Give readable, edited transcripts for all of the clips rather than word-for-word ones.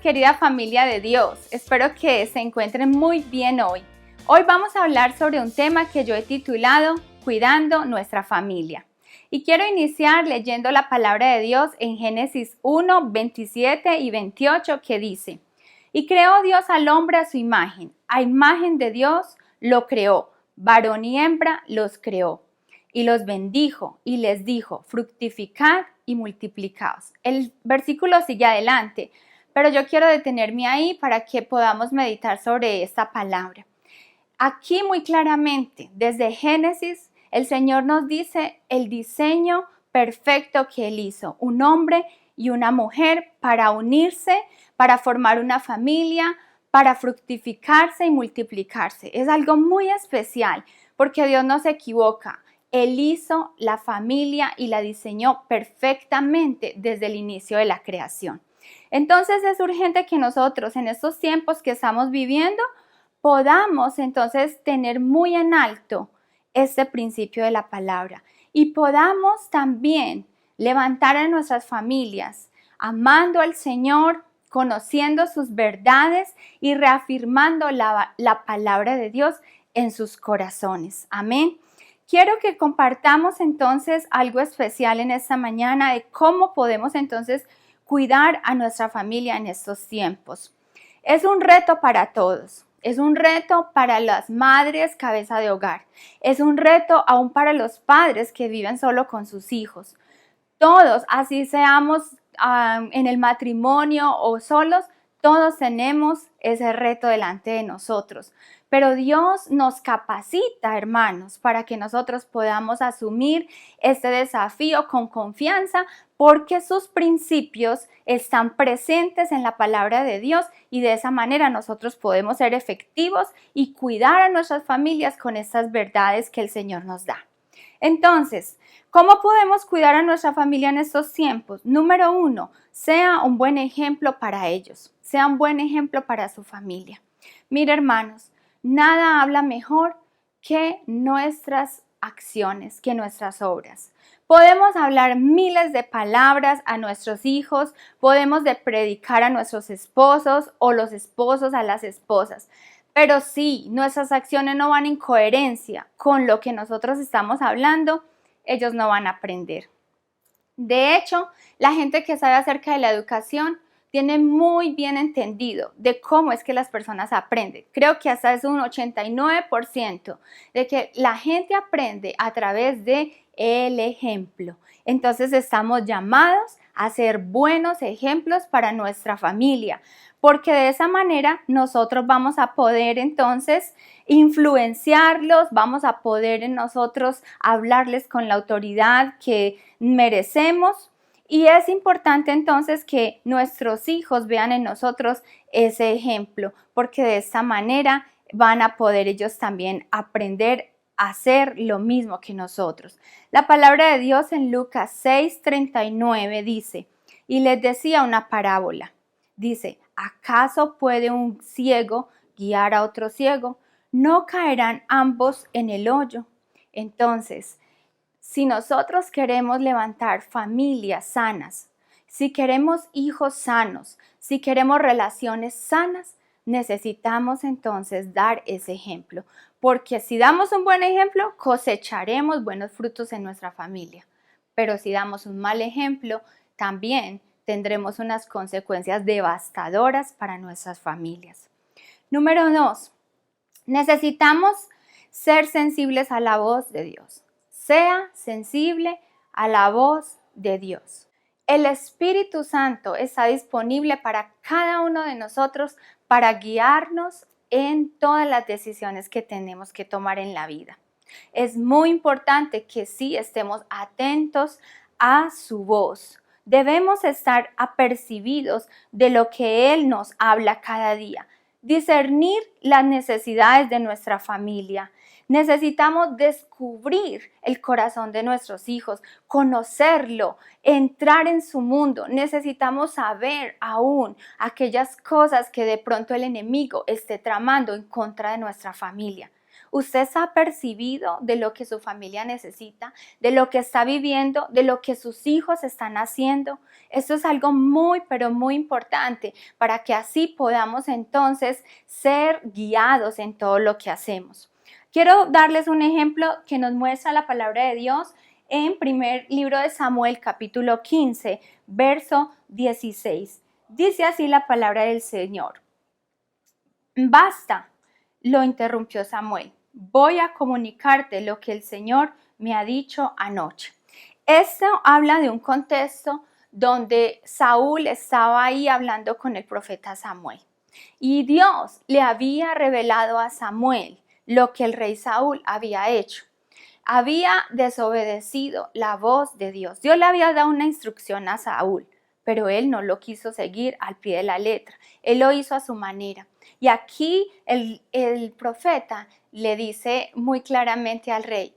querida familia de Dios. Espero que se encuentren muy bien hoy. Hoy vamos a hablar sobre un tema que yo he titulado Cuidando nuestra familia. Y quiero iniciar leyendo la palabra de Dios en Génesis 1, 27 y 28 que dice: Y creó Dios al hombre a su imagen de Dios lo creó, varón y hembra los creó. Y los bendijo y les dijo: fructificad y multiplicaos. El versículo sigue adelante, pero yo quiero detenerme ahí para que podamos meditar sobre esta palabra. Aquí muy claramente, desde Génesis, el Señor nos dice el diseño perfecto que Él hizo, un hombre y una mujer para unirse, para formar una familia, para fructificarse y multiplicarse. Es algo muy especial porque Dios no se equivoca. Él hizo la familia y la diseñó perfectamente desde el inicio de la creación. Entonces es urgente que nosotros en estos tiempos que estamos viviendo podamos entonces tener muy en alto este principio de la palabra y podamos también levantar a nuestras familias amando al Señor, conociendo sus verdades y reafirmando la palabra de Dios en sus corazones. Amén. Quiero que compartamos entonces algo especial en esta mañana de cómo podemos entonces cuidar a nuestra familia en estos tiempos. Es un reto para todos. Es un reto para las madres cabeza de hogar. Es un reto aún para los padres que viven solo con sus hijos. Todos, así seamos en el matrimonio o solos, todos tenemos ese reto delante de nosotros. Pero Dios nos capacita, hermanos, para que nosotros podamos asumir este desafío con confianza, porque sus principios están presentes en la palabra de Dios y de esa manera nosotros podemos ser efectivos y cuidar a nuestras familias con estas verdades que el Señor nos da. Entonces, ¿cómo podemos cuidar a nuestra familia en estos tiempos? Número 1, sea un buen ejemplo para ellos, sea un buen ejemplo para su familia. Mira, hermanos, nada habla mejor que nuestras acciones, que nuestras obras. Podemos hablar miles de palabras a nuestros hijos, podemos predicar a nuestros esposos o los esposos a las esposas. Pero si nuestras acciones no van en coherencia con lo que nosotros estamos hablando, ellos no van a aprender. De hecho, la gente que sabe acerca de la educación tiene muy bien entendido de cómo es que las personas aprenden. Creo que hasta es un 89% de que la gente aprende a través de el ejemplo. Entonces estamos llamados a ser buenos ejemplos para nuestra familia, porque de esa manera nosotros vamos a poder entonces influenciarlos, vamos a poder en nosotros hablarles con la autoridad que merecemos. Y es importante entonces que nuestros hijos vean en nosotros ese ejemplo, porque de esta manera van a poder ellos también aprender a hacer lo mismo que nosotros. La palabra de Dios en Lucas 6:39 dice: y les decía una parábola. Dice: ¿acaso puede un ciego guiar a otro ciego? ¿No caerán ambos en el hoyo? Entonces, si nosotros queremos levantar familias sanas, si queremos hijos sanos, si queremos relaciones sanas, necesitamos entonces dar ese ejemplo. Porque si damos un buen ejemplo, cosecharemos buenos frutos en nuestra familia. Pero si damos un mal ejemplo, también tendremos unas consecuencias devastadoras para nuestras familias. Número 2, necesitamos ser sensibles a la voz de Dios. Sea sensible a la voz de Dios. El Espíritu Santo está disponible para cada uno de nosotros para guiarnos en todas las decisiones que tenemos que tomar en la vida. Es muy importante que sí estemos atentos a su voz. Debemos estar apercibidos de lo que Él nos habla cada día. Discernir las necesidades de nuestra familia. Necesitamos descubrir el corazón de nuestros hijos, conocerlo, entrar en su mundo. Necesitamos saber aún aquellas cosas que de pronto el enemigo esté tramando en contra de nuestra familia. ¿Usted se ha percibido de lo que su familia necesita, de lo que está viviendo, de lo que sus hijos están haciendo? Esto es algo muy, pero muy importante para que así podamos entonces ser guiados en todo lo que hacemos. Quiero darles un ejemplo que nos muestra la palabra de Dios en primer libro de Samuel, capítulo 15, verso 16. Dice así la palabra del Señor. Basta, lo interrumpió Samuel. Voy a comunicarte lo que el Señor me ha dicho anoche. Esto habla de un contexto donde Saúl estaba ahí hablando con el profeta Samuel. Y Dios le había revelado a Samuel lo que el rey Saúl había hecho. Había desobedecido la voz de Dios. Dios le había dado una instrucción a Saúl, pero él no lo quiso seguir al pie de la letra. Él lo hizo a su manera. Y aquí el profeta le dice muy claramente al rey,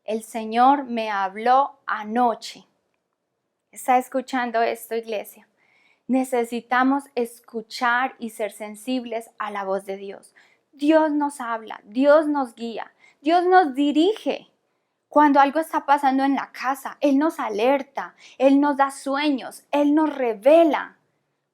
el Señor me habló anoche. ¿Está escuchando esto, iglesia? Necesitamos escuchar y ser sensibles a la voz de Dios. Dios nos habla, Dios nos guía, Dios nos dirige. Cuando algo está pasando en la casa, Él nos alerta, Él nos da sueños, Él nos revela.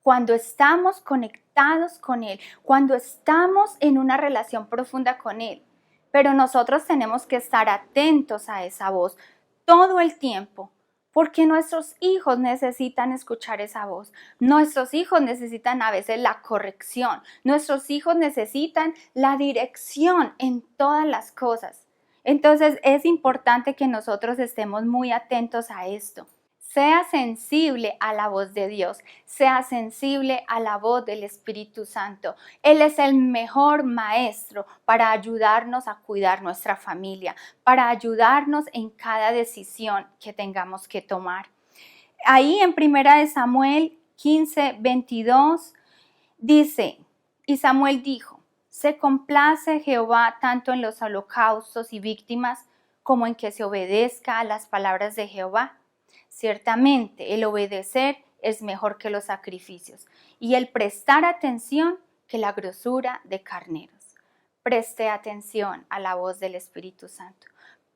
Cuando estamos conectados con Él, cuando estamos en una relación profunda con Él. Pero nosotros tenemos que estar atentos a esa voz todo el tiempo, porque nuestros hijos necesitan escuchar esa voz. Nuestros hijos necesitan a veces la corrección. Nuestros hijos necesitan la dirección en todas las cosas. Entonces es importante que nosotros estemos muy atentos a esto. Sea sensible a la voz de Dios, sea sensible a la voz del Espíritu Santo. Él es el mejor maestro para ayudarnos a cuidar nuestra familia, para ayudarnos en cada decisión que tengamos que tomar. Ahí en 1 Samuel 15, 22 dice, y Samuel dijo, se complace Jehová tanto en los holocaustos y víctimas como en que se obedezca a las palabras de Jehová. Ciertamente, el obedecer es mejor que los sacrificios y el prestar atención que la grosura de carneros. Preste atención a la voz del Espíritu Santo.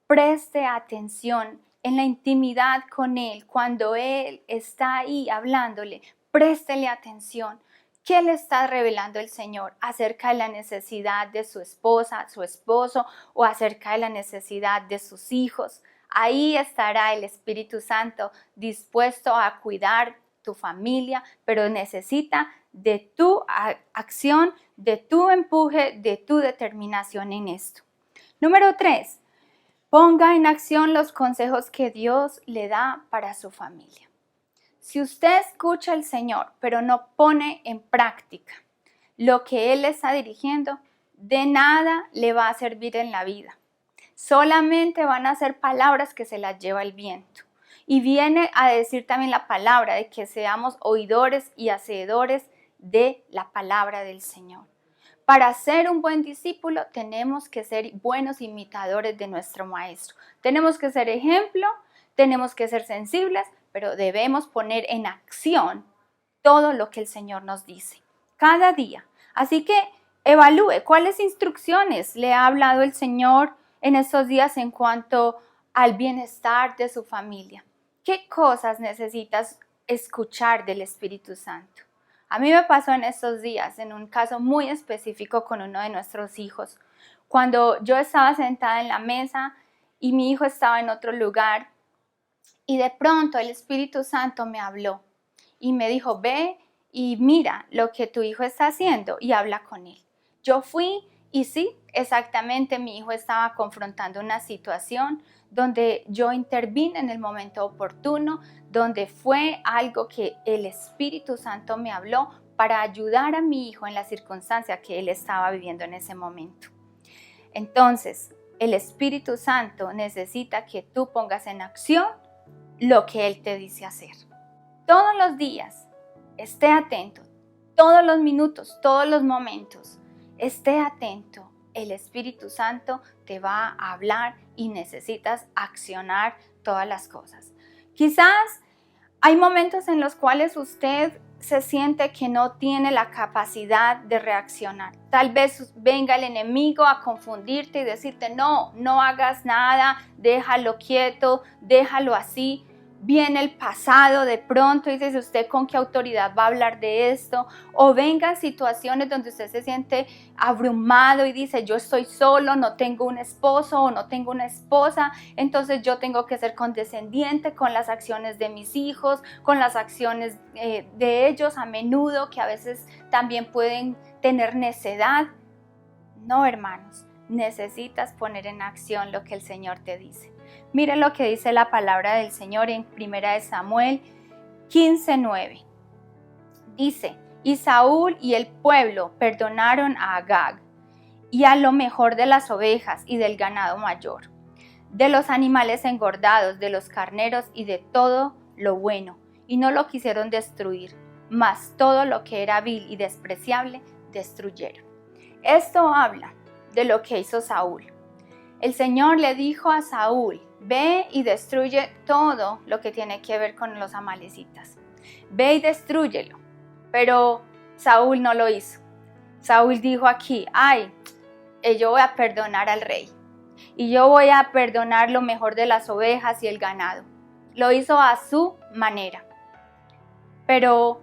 Preste atención en la intimidad con Él, cuando Él está ahí hablándole. Préstele atención. ¿Qué le está revelando el Señor acerca de la necesidad de su esposa, su esposo o acerca de la necesidad de sus hijos? Ahí estará el Espíritu Santo dispuesto a cuidar tu familia, pero necesita de tu acción, de tu empuje, de tu determinación en esto. Número 3, ponga en acción los consejos que Dios le da para su familia. Si usted escucha al Señor, pero no pone en práctica lo que Él le está dirigiendo, de nada le va a servir en la vida. Solamente van a ser palabras que se las lleva el viento. Y viene a decir también la palabra de que seamos oidores y hacedores de la palabra del Señor. Para ser un buen discípulo tenemos que ser buenos imitadores de nuestro Maestro. Tenemos que ser ejemplo, tenemos que ser sensibles, pero debemos poner en acción todo lo que el Señor nos dice, cada día. Así que evalúe cuáles instrucciones le ha hablado el Señor en estos días en cuanto al bienestar de su familia. ¿Qué cosas necesitas escuchar del Espíritu Santo? A mí me pasó en estos días, en un caso muy específico con uno de nuestros hijos, cuando yo estaba sentada en la mesa y mi hijo estaba en otro lugar y de pronto el Espíritu Santo me habló y me dijo, ve y mira lo que tu hijo está haciendo y habla con él. Yo fui y sí, exactamente mi hijo estaba confrontando una situación donde yo intervine en el momento oportuno, donde fue algo que el Espíritu Santo me habló para ayudar a mi hijo en la circunstancia que él estaba viviendo en ese momento. Entonces, el Espíritu Santo necesita que tú pongas en acción lo que Él te dice hacer. Todos los días, esté atento, todos los minutos, todos los momentos, esté atento. El Espíritu Santo te va a hablar y necesitas accionar todas las cosas. Quizás hay momentos en los cuales usted se siente que no tiene la capacidad de reaccionar. Tal vez venga el enemigo a confundirte y decirte, no hagas nada, déjalo quieto, déjalo así. Viene el pasado de pronto y dice, ¿usted con qué autoridad va a hablar de esto? O vengan situaciones donde usted se siente abrumado y dice, yo estoy solo, no tengo un esposo o no tengo una esposa, entonces yo tengo que ser condescendiente con las acciones de mis hijos, con las acciones de ellos a menudo, que a veces también pueden tener necedad. No, hermanos, necesitas poner en acción lo que el Señor te dice. Mira lo que dice la palabra del Señor en 1 Samuel 15:9. Dice, y Saúl y el pueblo perdonaron a Agag y a lo mejor de las ovejas y del ganado mayor, de los animales engordados, de los carneros y de todo lo bueno, y no lo quisieron destruir, mas todo lo que era vil y despreciable destruyeron. Esto habla de lo que hizo Saúl. El Señor le dijo a Saúl, ve y destruye todo lo que tiene que ver con los amalecitas. Ve y destrúyelo. Pero Saúl no lo hizo. Saúl dijo aquí, yo voy a perdonar al rey. Y yo voy a perdonar lo mejor de las ovejas y el ganado. Lo hizo a su manera. Pero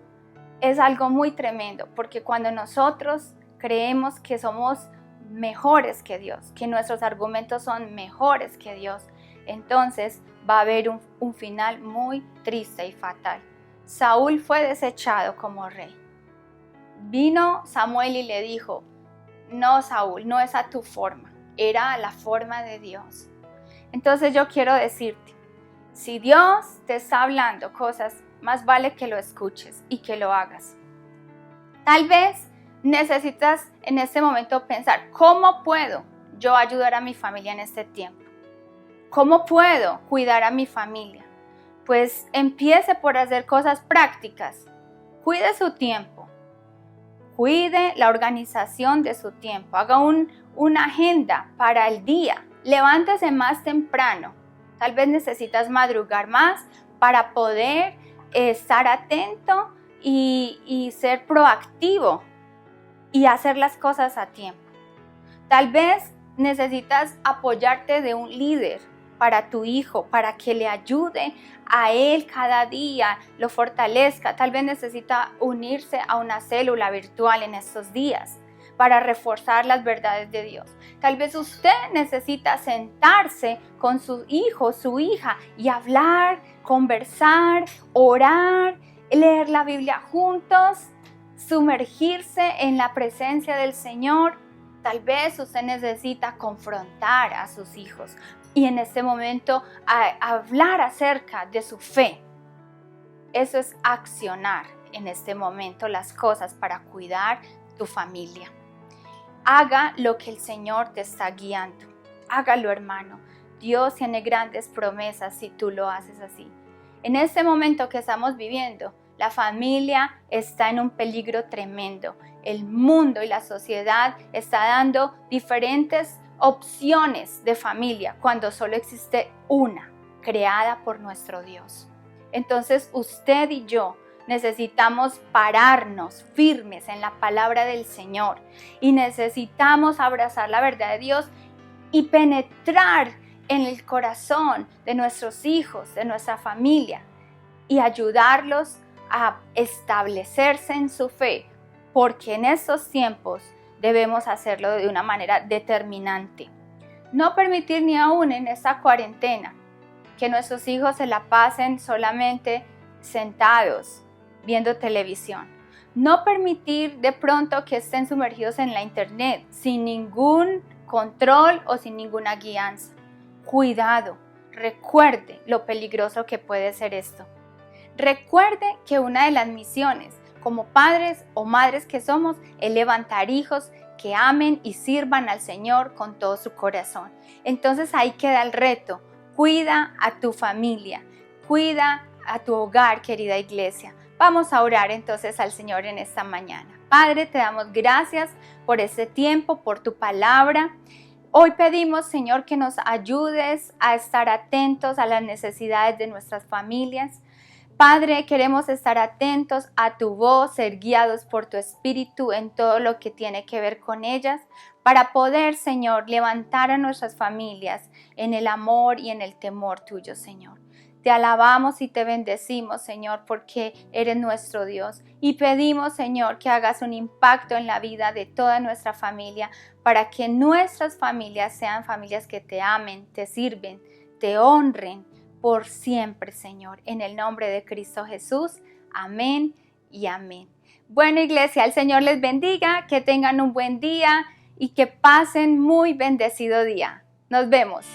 es algo muy tremendo, porque cuando nosotros creemos que somos mejores que Dios, que nuestros argumentos son mejores que Dios, entonces va a haber un final muy triste y fatal. Saúl fue desechado como rey. Vino Samuel y le dijo, no, Saúl, no es a tu forma, era a la forma de Dios. Entonces yo quiero decirte, si Dios te está hablando cosas, más vale que lo escuches y que lo hagas. Tal vez necesitas en este momento pensar, ¿cómo puedo yo ayudar a mi familia en este tiempo? ¿Cómo puedo cuidar a mi familia? Pues empiece por hacer cosas prácticas. Cuide su tiempo. Cuide la organización de su tiempo. Haga una agenda para el día. Levántese más temprano. Tal vez necesitas madrugar más para poder estar atento y ser proactivo y hacer las cosas a tiempo. Tal vez necesitas apoyarte de un líder para tu hijo, para que le ayude a él cada día, lo fortalezca. Tal vez necesita unirse a una célula virtual en estos días para reforzar las verdades de Dios. Tal vez usted necesita sentarse con su hijo, su hija y hablar, conversar, orar, leer la Biblia juntos, sumergirse en la presencia del Señor. Tal vez usted necesita confrontar a sus hijos y en este momento hablar acerca de su fe. Eso es accionar en este momento las cosas para cuidar tu familia. Haga lo que el Señor te está guiando. Hágalo, hermano. Dios tiene grandes promesas si tú lo haces así. En este momento que estamos viviendo, la familia está en un peligro tremendo. El mundo y la sociedad está dando diferentes opciones de familia cuando solo existe una, creada por nuestro Dios. Entonces usted y yo necesitamos pararnos firmes en la palabra del Señor y necesitamos abrazar la verdad de Dios y penetrar en el corazón de nuestros hijos, de nuestra familia y ayudarlos a establecerse en su fe, porque en estos tiempos debemos hacerlo de una manera determinante. No permitir ni aún en esta cuarentena que nuestros hijos se la pasen solamente sentados viendo televisión. No permitir de pronto que estén sumergidos en la internet sin ningún control o sin ninguna guianza. Cuidado, recuerde lo peligroso que puede ser esto. Recuerde que una de las misiones como padres o madres que somos es levantar hijos que amen y sirvan al Señor con todo su corazón. Entonces ahí queda el reto. Cuida a tu familia, cuida a tu hogar, querida iglesia. Vamos a orar entonces al Señor en esta mañana. Padre, te damos gracias por este tiempo, por tu palabra. Hoy pedimos, Señor, que nos ayudes a estar atentos a las necesidades de nuestras familias. Padre, queremos estar atentos a tu voz, ser guiados por tu Espíritu en todo lo que tiene que ver con ellas, para poder, Señor, levantar a nuestras familias en el amor y en el temor tuyo, Señor. Te alabamos y te bendecimos, Señor, porque eres nuestro Dios. Y pedimos, Señor, que hagas un impacto en la vida de toda nuestra familia, para que nuestras familias sean familias que te amen, te sirven, te honren por siempre, Señor. En el nombre de Cristo Jesús. Amén y amén. Bueno, iglesia, el Señor les bendiga, que tengan un buen día y que pasen muy bendecido día. Nos vemos.